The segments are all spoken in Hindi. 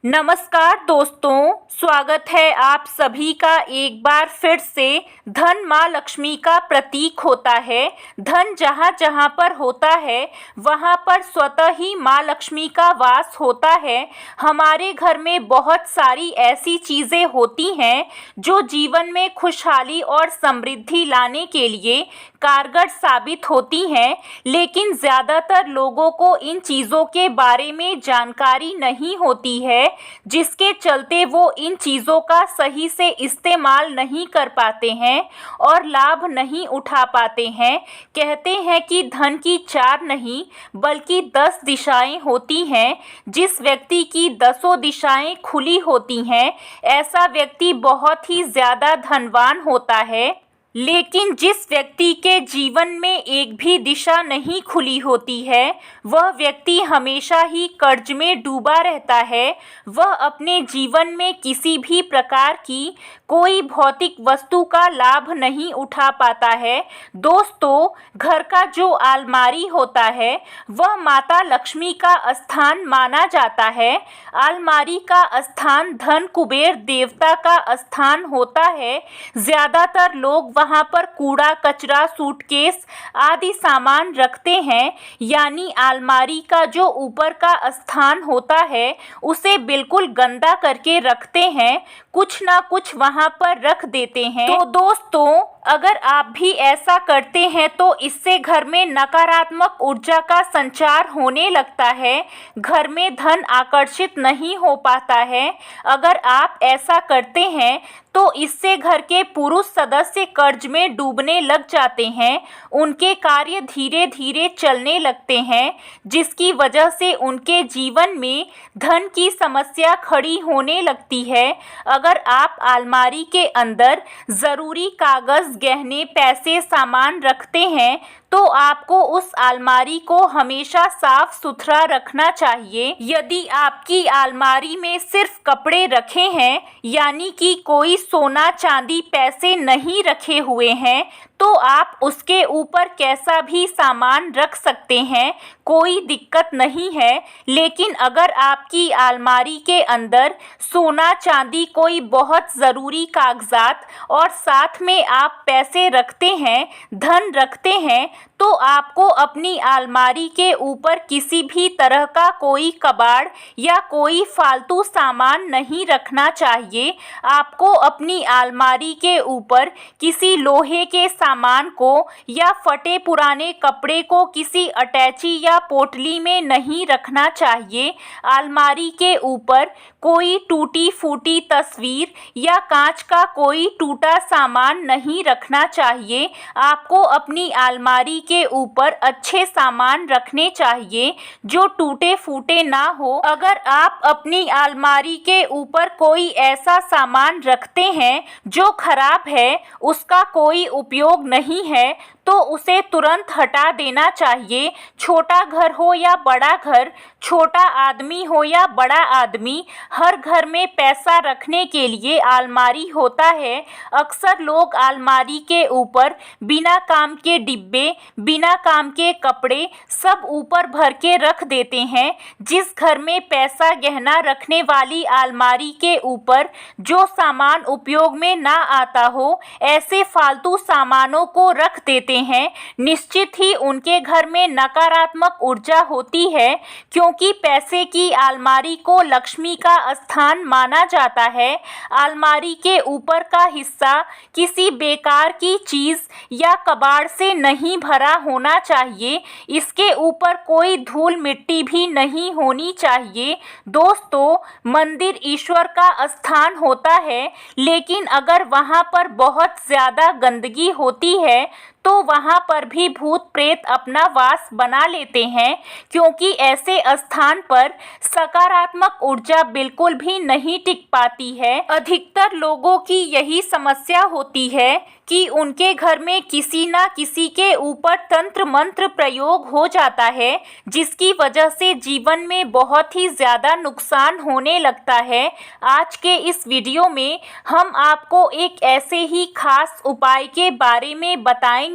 नमस्कार दोस्तों, स्वागत है आप सभी का एक बार फिर से। धन माँ लक्ष्मी का प्रतीक होता है। धन जहाँ जहाँ पर होता है वहाँ पर स्वतः ही माँ लक्ष्मी का वास होता है। हमारे घर में बहुत सारी ऐसी चीज़ें होती हैं जो जीवन में खुशहाली और समृद्धि लाने के लिए कारगर साबित होती हैं, लेकिन ज़्यादातर लोगों को इन चीज़ों के बारे में जानकारी नहीं होती है, जिसके चलते वो इन चीज़ों का सही से इस्तेमाल नहीं कर पाते हैं और लाभ नहीं उठा पाते हैं। कहते हैं कि धन की 4 नहीं बल्कि 10 दिशाएं होती हैं। जिस व्यक्ति की 10 दिशाएं खुली होती हैं, ऐसा व्यक्ति बहुत ही ज़्यादा धनवान होता है। लेकिन जिस व्यक्ति के जीवन में एक भी दिशा नहीं खुली होती है, वह व्यक्ति हमेशा ही कर्ज में डूबा रहता है। वह अपने जीवन में किसी भी प्रकार की कोई भौतिक वस्तु का लाभ नहीं उठा पाता है। दोस्तों, घर का जो अलमारी होता है वह माता लक्ष्मी का स्थान माना जाता है। अलमारी का स्थान धन कुबेर देवता का स्थान होता है। ज़्यादातर लोग वहाँ पर कूड़ा कचरा, सूटकेस आदि सामान रखते हैं, यानी अलमारी का जो ऊपर का स्थान होता है उसे बिल्कुल गंदा करके रखते हैं, कुछ ना कुछ वहाँ पर रख देते हैं। तो दोस्तों, अगर आप भी ऐसा करते हैं तो इससे घर में नकारात्मक ऊर्जा का संचार होने लगता है। घर में धन आकर्षित नहीं हो पाता है। अगर आप ऐसा करते हैं तो इससे घर के पुरुष सदस्य कर्ज में डूबने लग जाते हैं। उनके कार्य धीरे धीरे चलने लगते हैं, जिसकी वजह से उनके जीवन में धन की समस्या खड़ी होने लगती है। अगर आप अलमारी के अंदर ज़रूरी कागज़, गहने, पैसे, सामान रखते हैं तो आपको उस अलमारी को हमेशा साफ सुथरा रखना चाहिए। यदि आपकी अलमारी में सिर्फ कपड़े रखे हैं, यानी कि कोई सोना, चांदी, पैसे नहीं रखे हुए हैं, तो आप उसके ऊपर कैसा भी सामान रख सकते हैं, कोई दिक्कत नहीं है। लेकिन अगर आपकी अलमारी के अंदर सोना, चांदी, कोई बहुत ज़रूरी कागजात और साथ में आप पैसे रखते हैं, धन रखते हैं, तो आपको अपनी अलमारी के ऊपर किसी भी तरह का कोई कबाड़ या कोई फालतू सामान नहीं रखना चाहिए। आपको अपनी अलमारी के ऊपर किसी लोहे के सामान को या फटे पुराने कपड़े को किसी अटैची या पोटली में नहीं रखना चाहिए। अलमारी के ऊपर कोई टूटी फूटी तस्वीर या कांच का कोई टूटा सामान नहीं रखना चाहिए। आपको अपनी अलमारी के ऊपर अच्छे सामान रखने चाहिए जो टूटे फूटे ना हो। अगर आप अपनी अलमारी के ऊपर कोई ऐसा सामान रखते हैं जो खराब है, उसका कोई उपयोग नहीं है, तो उसे तुरंत हटा देना चाहिए। छोटा घर हो या बड़ा घर, छोटा आदमी हो या बड़ा आदमी, हर घर में पैसा रखने के लिए अलमारी होता है। अक्सर लोग अलमारी के ऊपर बिना काम के डिब्बे, बिना काम के कपड़े सब ऊपर भर के रख देते हैं। जिस घर में पैसा, गहना रखने वाली अलमारी के ऊपर जो सामान उपयोग में ना आता हो, ऐसे फालतू सामानों को रख देते हैं, निश्चित ही उनके घर में नकारात्मक ऊर्जा होती है। क्योंकि पैसे की अलमारी को लक्ष्मी का स्थान माना जाता है। अलमारी के ऊपर का हिस्सा किसी बेकार की चीज़ या कबाड़ से नहीं भरा होना चाहिए। इसके ऊपर कोई धूल मिट्टी भी नहीं होनी चाहिए। दोस्तों, मंदिर ईश्वर का स्थान होता है, लेकिन अगर वहाँ पर बहुत ज़्यादा गंदगी होती है तो वहाँ पर भी भूत प्रेत अपना वास बना लेते हैं, क्योंकि ऐसे स्थान पर सकारात्मक ऊर्जा बिल्कुल भी नहीं टिक पाती है। अधिकतर लोगों की यही समस्या होती है कि उनके घर में किसी ना किसी के ऊपर तंत्र मंत्र प्रयोग हो जाता है, जिसकी वजह से जीवन में बहुत ही ज़्यादा नुकसान होने लगता है। आज के इस वीडियो में हम आपको एक ऐसे ही खास उपाय के बारे में बताएंगे,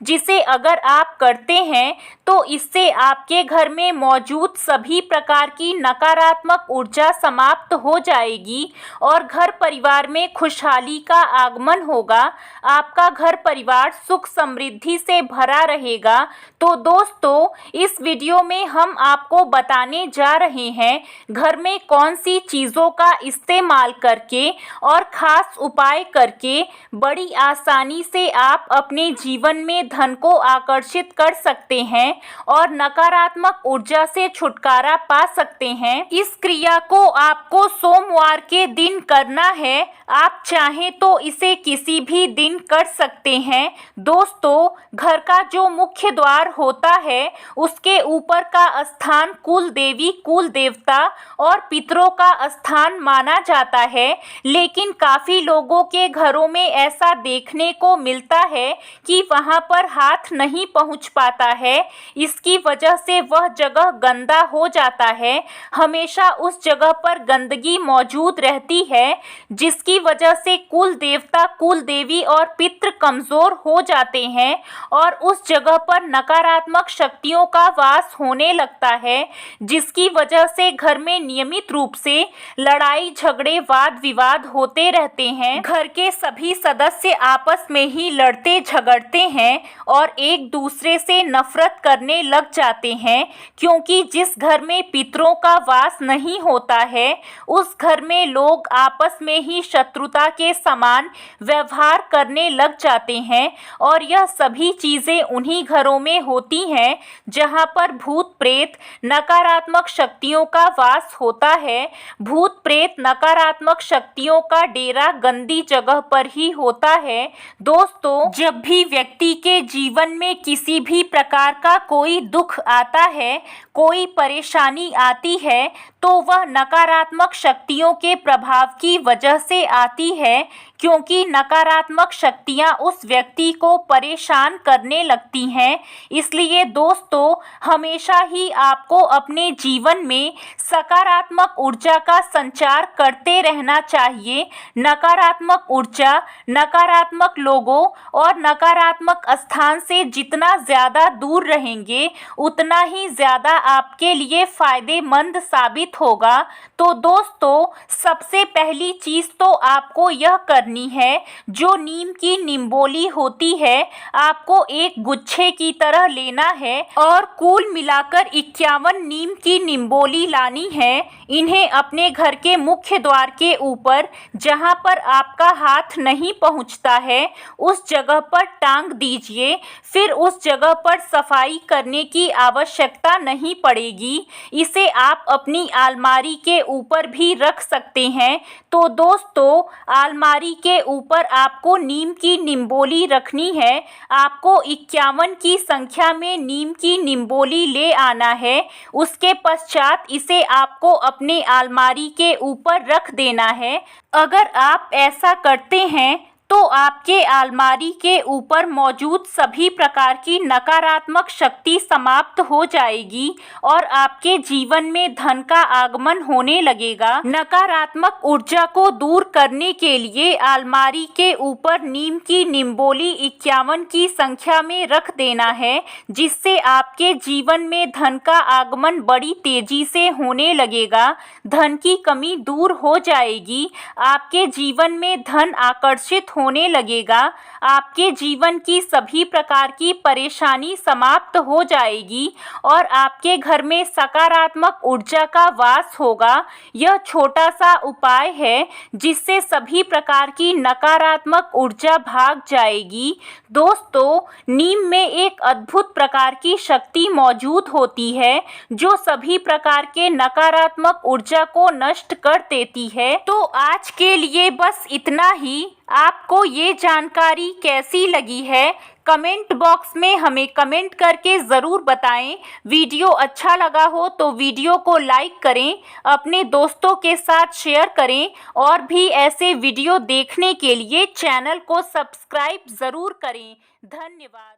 जिसे अगर आप करते हैं तो इससे आपके घर में मौजूद सभी प्रकार की नकारात्मक ऊर्जा समाप्त हो जाएगी और घर परिवार में खुशहाली का आगमन होगा। आपका घर परिवार सुख समृद्धि से भरा रहेगा। तो दोस्तों, इस वीडियो में हम आपको बताने जा रहे हैं घर में कौन सी चीज़ों का इस्तेमाल करके और ख़ास उपाय करके बड़ी आसानी से आप अपने जीवन में धन को आकर्षित कर सकते हैं और नकारात्मक ऊर्जा से छुटकारा पा सकते हैं। इस क्रिया को आपको सोमवार के दिन करना है। आप चाहें तो इसे किसी भी दिन कर सकते हैं। दोस्तों, घर का जो मुख्य द्वार होता है उसके ऊपर का स्थान कुल देवी, कुल देवता और पितरों का स्थान माना जाता है, लेकिन काफ़ी लोगों के घरों में ऐसा देखने को मिलता है कि वहां पर हाथ नहीं पहुंच पाता है। इसकी वजह से वह जगह गंदा हो जाता है। हमेशा उस जगह पर गंदगी मौजूद रहती है, जिसकी वजह से कुल देवता, कुल देवी और पितृ कमज़ोर हो जाते हैं और उस जगह पर नकारात्मक शक्तियों का वास होने लगता है, जिसकी वजह से घर में नियमित रूप से लड़ाई झगड़े, वाद विवाद होते रहते हैं। घर के सभी सदस्य आपस में ही लड़ते झगड़ते हैं और एक दूसरे से नफरत करने लग जाते हैं, क्योंकि जिस घर में पितरों का वास नहीं होता है उस घर में लोग आपस में ही शत्रुता के समान व्यवहार करने लग जाते हैं। और यह सभी चीज़ें उन्हीं घरों में होती हैं जहां पर भूत प्रेत, नकारात्मक शक्तियों का वास होता है। भूत प्रेत, नकारात्मक शक्तियों का डेरा गंदी जगह पर ही होता है। दोस्तों, जब भी व्यक्ति के जीवन में किसी भी प्रकार का कोई दुख आता है, कोई परेशानी आती है, तो वह नकारात्मक शक्तियों के प्रभाव की वजह से आती है, क्योंकि नकारात्मक शक्तियां उस व्यक्ति को परेशान करने लगती हैं। इसलिए दोस्तों, हमेशा ही आपको अपने जीवन में सकारात्मक ऊर्जा का संचार करते रहना चाहिए। नकारात्मक ऊर्जा, नकारात्मक लोगों और नकारात्मक स्थान से जितना ज़्यादा दूर रहेंगे उतना ही ज़्यादा आपके लिए फ़ायदेमंद साबित होगा। तो दोस्तों, सबसे पहली चीज़ तो आपको यह करनी है, जो नीम की निम्बोली होती है आपको एक गुच्छे की तरह लेना है और कुल मिलाकर 51 नीम की निम्बोली लानी है। इन्हें अपने घर के मुख्य द्वार के ऊपर, जहां पर आपका हाथ नहीं पहुंचता है, उस जगह पर टांग दीजिए। फिर उस जगह पर सफाई करने की आवश्यकता नहीं पड़ेगी। इसे आप अपनी अलमारी के ऊपर भी रख सकते हैं। तो दोस्तों, अलमारी के ऊपर आपको नीम की निम्बोली रखनी है। आपको 51 की संख्या में नीम की निम्बोली ले आना है। उसके पश्चात इसे आपको अपने अलमारी के ऊपर रख देना है। अगर आप ऐसा करते हैं तो आपके अलमारी के ऊपर मौजूद सभी प्रकार की नकारात्मक शक्ति समाप्त हो जाएगी और आपके जीवन में धन का आगमन होने लगेगा। नकारात्मक ऊर्जा को दूर करने के लिए अलमारी के ऊपर नीम की निम्बोली 51 की संख्या में रख देना है, जिससे आपके जीवन में धन का आगमन बड़ी तेजी से होने लगेगा। धन की कमी दूर हो जाएगी। आपके जीवन में धन आकर्षित होने लगेगा। आपके जीवन की सभी प्रकार की परेशानी समाप्त हो जाएगी और आपके घर में सकारात्मक ऊर्जा का वास होगा। यह छोटा सा उपाय है जिससे सभी प्रकार की नकारात्मक ऊर्जा भाग जाएगी। दोस्तों, नीम में एक अद्भुत प्रकार की शक्ति मौजूद होती है जो सभी प्रकार के नकारात्मक ऊर्जा को नष्ट कर देती है। तो आज के लिए बस इतना ही। आपको ये जानकारी कैसी लगी है, कमेंट बॉक्स में हमें कमेंट करके ज़रूर बताएं। वीडियो अच्छा लगा हो तो वीडियो को लाइक करें, अपने दोस्तों के साथ शेयर करें और भी ऐसे वीडियो देखने के लिए चैनल को सब्सक्राइब ज़रूर करें। धन्यवाद।